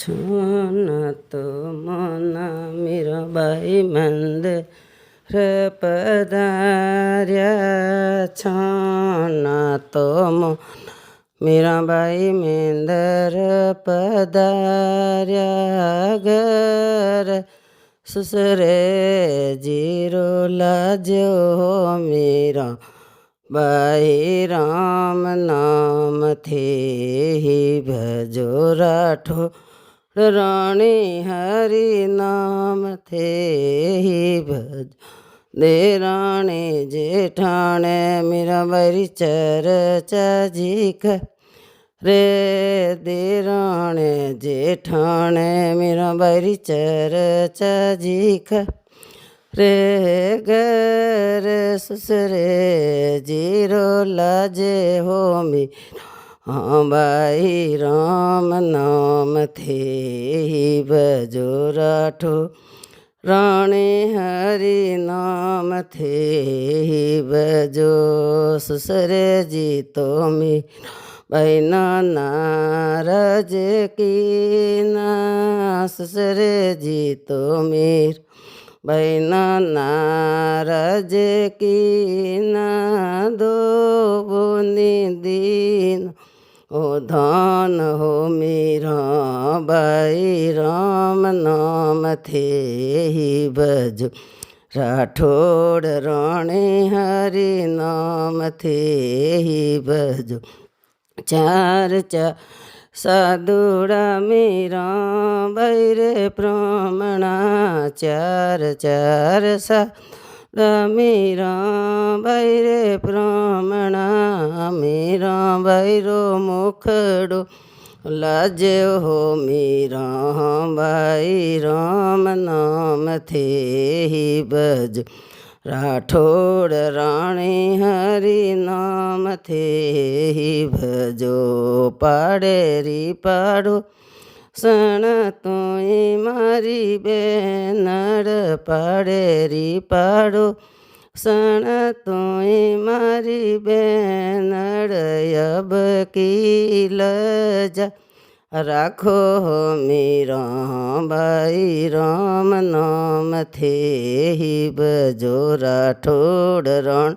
છોન તો મોના મીરાબાઈ મંદિર પધાર્યા છોન તો મીરાબાઈ મંદિર પધાર્યા ઘર સુસરે જીરો લાજ્યો મીરા બાઈ રામ નામ થી ભજો રાઠો રાણી હરિ નામ થી ભજ દેરાણી જેઠાણે મીરાબાઈ ચરચાજી રે દેરાણે જેઠાણે મીરાબાઈ ચરચાજી રે ઘર સુસરે જીરો લાજે હો મીરાબાઈ રામ નામ થી ભજો રાઠો રાણી હરિ નામ થી ભજો સુસરે જીતો મીરાબાઈ નારાજ કીના સુસરે જીતો मीराबाई नाराज कीना दो बोनी दीन ओ धान हो मीराबाई राम नाम थे भज राठौड़ राणे हरि नाम थे भज चार चार साधुड़ा मीराबाई रे ब्राह्मणा चार चार साधुड़ा मीराबाई रे ब्राह्मणा मीराबाई रो मुखड़ो लाजे हो मीराबाई राम नाम थे भज राठौड़ राणी हरि नाम थे भजो पाड़े री पाड़ो सण तोई मारी बेनड़ पाड़े री पाड़ो सण तोई मारी बेनड़ अब की लजा राखो मीराबाई राम नाम थे भजो राठौड़ रण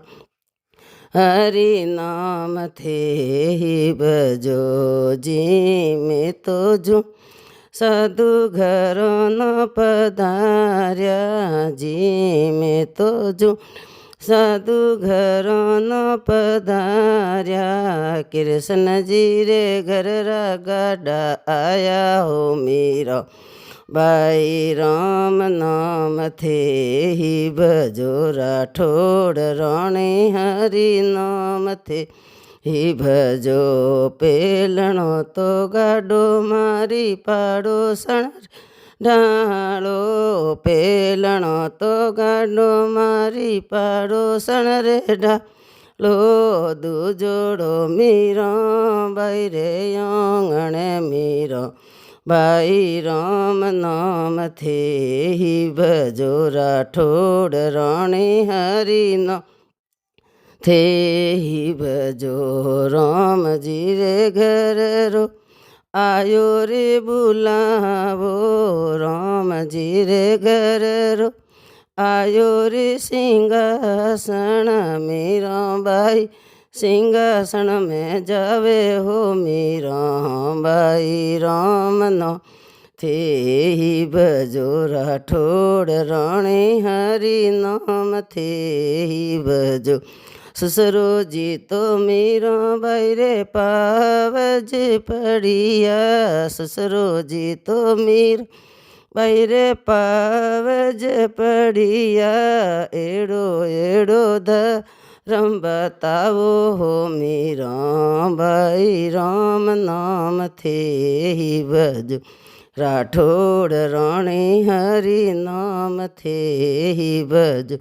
हरि नाम थे भजो जी में तो जो साधु घरों न पधार्या जी में तो जो साधु घरों न पधार्या कृष्ण जी रे घर रा गाडा आया हो मीराबाई राम नाम थे भजो राठौड़ राणे हरि नाम थे भजो पेलणो तो गाडो मारी पाड़ो सण ढालो पेलणो तो गाडो मारी पाड़ो सण रे ढालो दूजोड़ो मीराबाई रे आंगणे मीराबाई राम नाम थे भजो राठौड़ राणे हरि नाम थे भजो राम जी रे घर रो आयो रे बुलावो राम जी रे घर रो आयो रे सिंहासन मीराबाई सिंहासन में जावे हो मीराबाई राम नाम थे भजो राठौड़ राणे हरि नाम थे भजो सुसरो जी तो मीराबाई रे पावज पड़िया सुसरो जी तो मीराबाई रे पावज पड़िया एड़ो एड़ो धर्म बताओ हो मीराबाई राम नाम थे भज राठौड़ राणे हरि नाम थे भज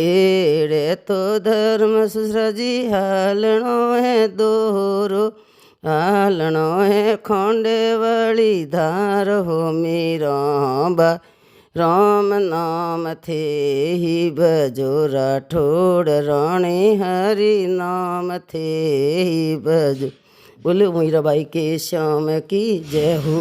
एड़े तो धर्म सुसरा जी हालणो है दोरो हालणो है खोंडे वाली धार हो मीराबाई राम नाम थे भजो राठौड़ राणे हरि नाम थे भजो। बोलो मीराबाई के श्याम की जय हो।